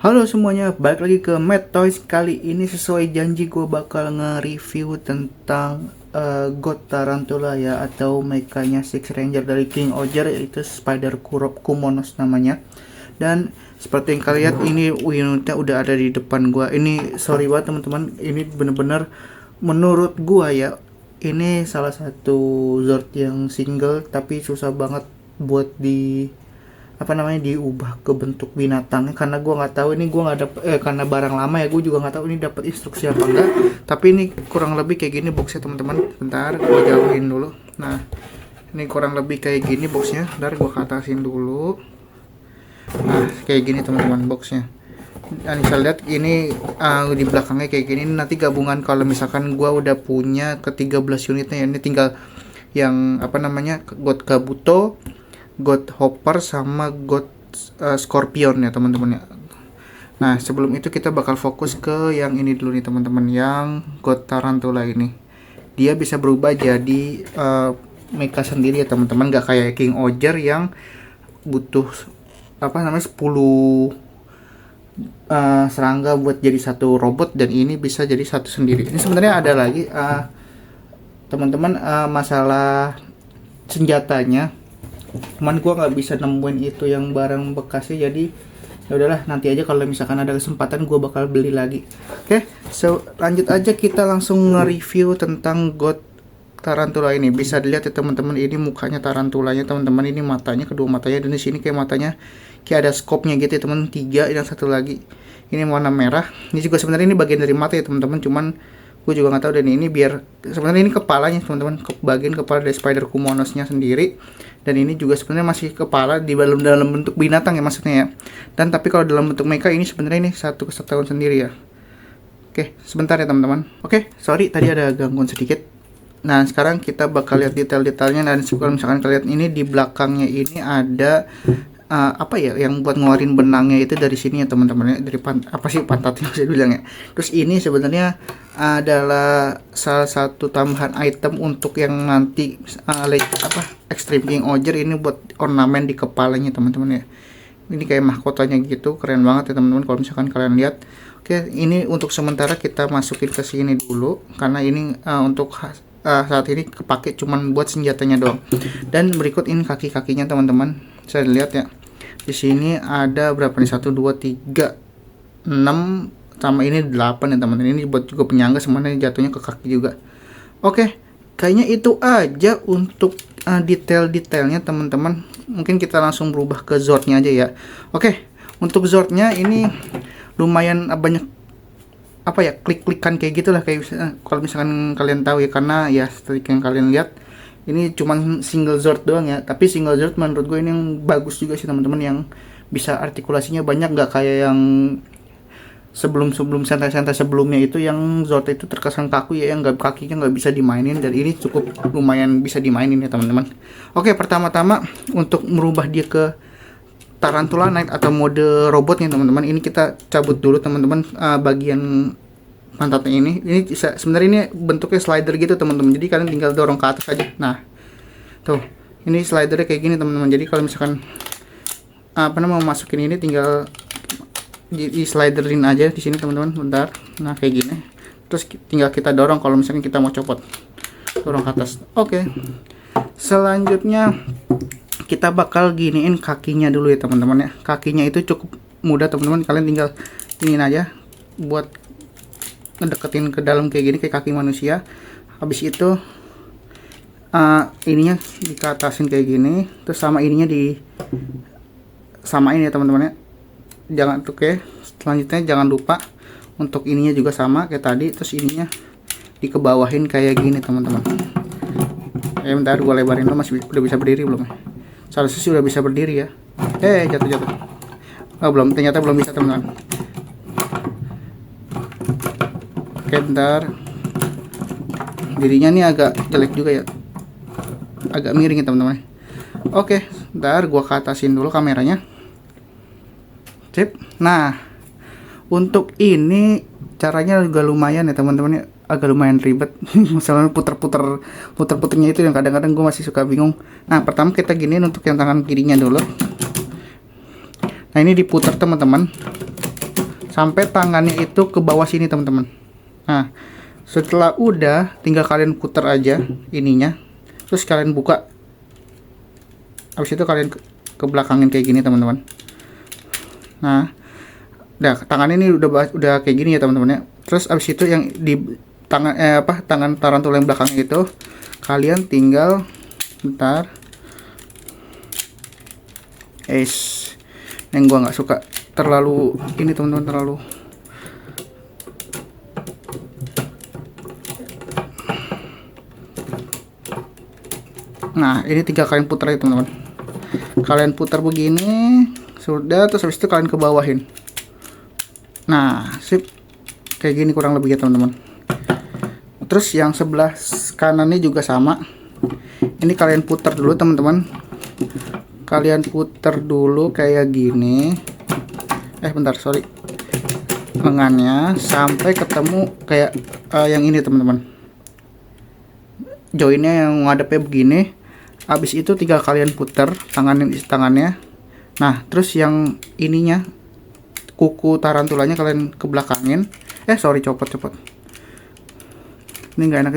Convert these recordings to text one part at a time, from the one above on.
Halo semuanya, balik lagi ke Mad Toys. Kali ini sesuai janji gue bakal nge-review tentang God Tarantula ya, atau mekanya Six Ranger dari King Oger, yaitu Spider Kumonos namanya. Dan seperti yang kalian lihat, ini unitnya udah ada di depan gue. Ini sorry banget teman-teman, ini bener-bener menurut gue ya, ini salah satu Zord yang single tapi susah banget buat diubah ke bentuk binatangnya, karena gue nggak tahu, ini gue nggak dapet karena barang lama ya, gue juga nggak tahu ini dapat instruksi apa enggak. Tapi ini kurang lebih kayak gini boxnya teman-teman. Bentar gue jauhin dulu. Nah, ini kurang lebih kayak gini boxnya. Bentar gue katasin dulu. Nah, kayak gini teman-teman boxnya. Dan bisa lihat ini di belakangnya kayak gini. Ini nanti gabungan kalau misalkan gue udah punya ke 13 unitnya ya. Ini tinggal yang God Kabuto, God Hopper, sama God Scorpion ya teman-teman ya. Nah, sebelum itu kita bakal fokus ke yang ini dulu nih teman-teman, yang God Tarantula ini. Dia bisa berubah jadi mecha sendiri ya teman-teman, gak kayak King Oger yang butuh 10 serangga buat jadi satu robot, dan ini bisa jadi satu sendiri. Ini sebenarnya ada lagi teman-teman, masalah senjatanya, cuman gua nggak bisa nemuin itu yang barang bekasnya, jadi ya udahlah, nanti aja kalau misalkan ada kesempatan gua bakal beli lagi. Oke, so lanjut aja, kita langsung nge-review tentang God Tarantula ini. Bisa dilihat ya teman-teman, ini mukanya tarantulanya teman-teman, ini matanya, kedua matanya, dan di sini kayak matanya kayak ada scope-nya gitu ya teman, 3, yang satu lagi ini warna merah. Ini juga sebenarnya ini bagian dari mata ya teman-teman, cuman gue juga nggak tahu. Dan ini biar sebenarnya ini kepalanya teman-teman, bagian kepala dari Spider Kumonosnya sendiri. Dan ini juga sebenarnya masih kepala di dalam bentuk binatang ya maksudnya ya. Dan tapi kalau dalam bentuk mecha ini sebenarnya ini satu kesatuan sendiri ya. Oke, sebentar ya teman-teman. Oke, sorry tadi ada gangguan sedikit. Nah, sekarang kita bakal lihat detail-detailnya. Dan kalau misalkan kalian ini di belakangnya ini ada yang buat ngeluarin benangnya itu dari sini ya teman-teman ya, dari pantatnya saya bilang ya. Terus ini sebenarnya adalah salah satu tambahan item untuk yang nanti Extreme King Oger, ini buat ornamen di kepalanya teman-teman ya. Ini kayak mahkotanya gitu, keren banget ya teman-teman kalau misalkan kalian lihat. Oke, ini untuk sementara kita masukin ke sini dulu, karena ini untuk saat ini kepake cuman buat senjatanya doang. Dan berikut ini kaki-kakinya teman-teman, saya lihat ya. Di sini ada berapa nih? 1 2 3 6 sama ini 8 ya teman-teman. Ini buat juga penyangga, semuanya jatuhnya ke kaki juga. Oke, kayaknya itu aja untuk detail-detailnya teman-teman. Mungkin kita langsung berubah ke Zordnya aja ya. Oke, untuk Zordnya ini lumayan banyak klik-klikan kayak gitulah, kayak kalau misalkan kalian tahu ya, karena ya seperti yang kalian lihat ini cuman single Zord doang ya. Tapi single Zord menurut gue ini yang bagus juga sih teman-teman, yang bisa artikulasinya banyak, nggak kayak yang sebelum santai-santai sebelumnya itu, yang Zord itu terkesan kaku ya, yang kakinya nggak bisa dimainin. Dan ini cukup lumayan bisa dimainin ya teman-teman. Oke, pertama-tama untuk merubah dia ke Tarantula Knight atau mode robotnya teman-teman, ini kita cabut dulu teman-teman bagian pantatnya ini. Ini sebenarnya ini bentuknya slider gitu teman-teman, jadi kalian tinggal dorong ke atas aja. Nah tuh, ini slidernya kayak gini teman-teman, jadi kalau misalkan mau masukin ini tinggal di sliderin aja di sini teman-teman. Bentar, nah kayak gini, terus tinggal kita dorong kalau misalkan kita mau copot, dorong ke atas. Oke, selanjutnya kita bakal giniin kakinya dulu ya teman-teman ya. Kakinya itu cukup mudah teman-teman, kalian tinggal ingin aja buat ngedeketin ke dalam kayak gini, kayak kaki manusia. Habis itu ininya dikatasin kayak gini, terus sama ininya disamain ya teman-teman ya. Jangan tuh, oke, selanjutnya jangan lupa untuk ininya juga sama kayak tadi, terus ininya dikebawahin kayak gini teman-teman. Bentar gue lebarin dulu, udah bisa berdiri belum ya? Seharusnya sih udah bisa berdiri ya. Jatuh. Oh belum, ternyata belum bisa teman-teman. Oke, bentar. Dirinya nih agak jelek juga ya, agak miring ya teman-teman. Oke, bentar gua ke atasin dulu kameranya. Sip. Nah, untuk ini caranya juga lumayan ya teman-teman ya, agak lumayan ribet. Misalnya puter-puternya itu yang kadang-kadang gue masih suka bingung. Nah, pertama kita giniin untuk yang tangan kirinya dulu. Nah, ini diputar teman-teman. sampai tangannya itu ke bawah sini teman-teman. Nah, setelah udah tinggal kalian putar aja ininya, terus kalian buka. Habis itu kalian ke belakangin kayak gini teman-teman. Nah, tangan ini udah kayak gini ya teman-teman ya. Terus habis itu yang di tangan tarantula yang belakangnya itu kalian tinggal bentar. Yang gua nggak suka terlalu ini teman-teman, terlalu nah ini tinggal kalian putar ya teman-teman. Kalian putar begini sudah, terus habis itu kalian ke bawahin. Nah sip, kayak gini kurang lebih ya teman-teman. Terus yang sebelah kanannya juga sama, ini kalian putar dulu teman-teman. Kalian putar dulu kayak gini, bentar, sorry, lengannya sampai ketemu kayak yang ini teman-teman, joinnya yang ngadepnya begini. Habis itu tinggal kalian putar tangannya. Nah terus yang ininya, kuku tarantulanya kalian ke belakangin. Sorry, copot. Ini nggak enak,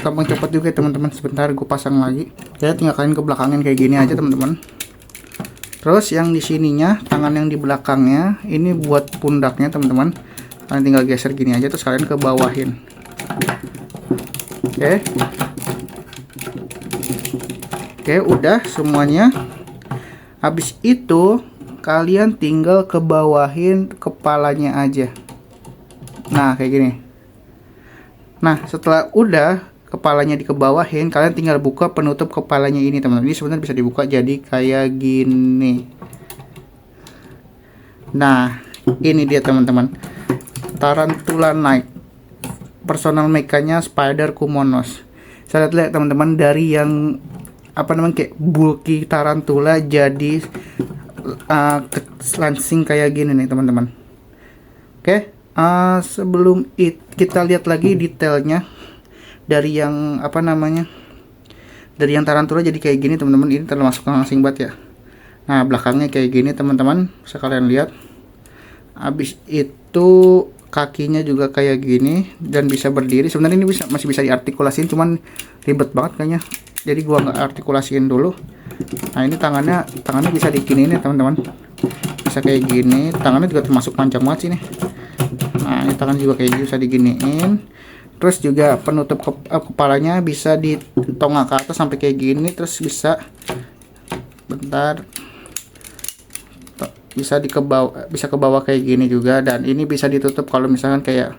gampang copot juga teman-teman. Sebentar gue pasang lagi ya. Tinggal kalian ke belakangin kayak gini aja teman-teman. Terus yang di sininya, tangan yang di belakangnya ini buat pundaknya teman-teman. Kalian tinggal geser gini aja, terus kalian ke bawahin. Oke, udah semuanya. Habis itu kalian tinggal ke bawahin kepalanya aja. Nah kayak gini. Nah setelah udah kepalanya dikebawahin, kalian tinggal buka penutup kepalanya ini teman-teman. Ini sebenarnya bisa dibuka jadi kayak gini. Nah ini dia teman-teman, Tarantula Knight personal mekanya Spider Kumonos. Saya lihat teman-teman, dari yang kayak bulky tarantula jadi lansing kayak gini nih teman-teman. Oke, sebelum kita lihat lagi detailnya dari yang dari yang tarantula jadi kayak gini teman-teman. Ini termasuk langsing banget ya. Nah belakangnya kayak gini teman-teman, bisa kalian lihat. Habis itu kakinya juga kayak gini dan bisa berdiri. Sebenarnya ini masih bisa diartikulasiin, cuman ribet banget kayaknya, jadi gua nggak artikulasiin dulu. Nah ini tangannya bisa dikiniin ya teman-teman, bisa kayak gini. Tangannya juga termasuk panjang banget sih nih. Nah ini tangan juga kayak gitu, bisa diginiin. Terus juga penutup kepalanya bisa ditongak ke atas sampai kayak gini. Terus bisa bisa ke bawah kayak gini juga. Dan ini bisa ditutup kalau misalkan kayak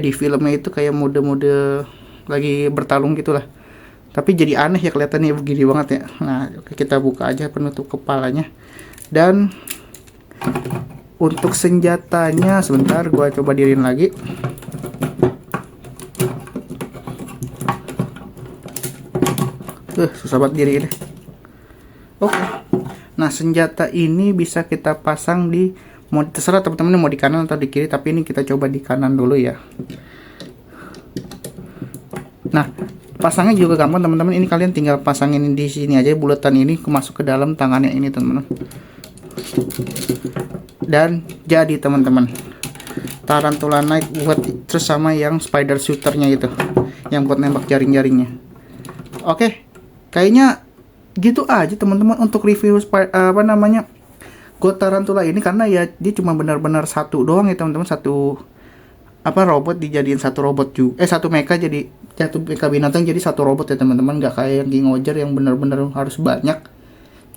di filmnya itu kayak mode-mode lagi bertarung gitulah. Tapi jadi aneh ya kelihatannya begini banget ya. Nah kita buka aja penutup kepalanya. Dan untuk senjatanya sebentar gua coba diriin lagi. Susah banget diri ini. Oke. Nah senjata ini bisa kita pasang di, terserah teman-teman mau di kanan atau di kiri, tapi ini kita coba di kanan dulu ya. Nah pasangnya juga gampang teman-teman. Ini kalian tinggal pasangin di sini aja, bulatan ini masuk ke dalam tangannya ini teman-teman. Dan jadi teman-teman, Tarantula Knight buat, terus sama yang spider shooternya itu yang buat nembak jaring-jaringnya. Oke, kayaknya gitu aja teman-teman untuk review God Tarantula ini, karena ya dia cuma benar-benar satu doang ya teman-teman. Satu robot dijadiin satu robot juga, satu mecha jadi satu mecha binatang jadi satu robot ya teman-teman. Nggak kayak yang King Oger yang benar-benar harus banyak.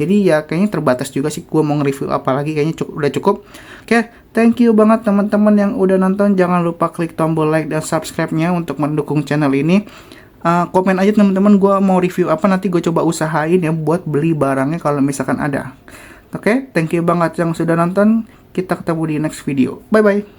Jadi ya kayaknya terbatas juga sih gua mau nge-review apalagi, kayaknya udah cukup. Oke, thank you banget teman-teman yang udah nonton. Jangan lupa klik tombol like dan subscribe-nya untuk mendukung channel ini. Komen aja teman-teman, gue mau review apa, nanti gue coba usahain ya buat beli barangnya kalau misalkan ada. Oke, thank you banget yang sudah nonton. Kita ketemu di next video. Bye bye.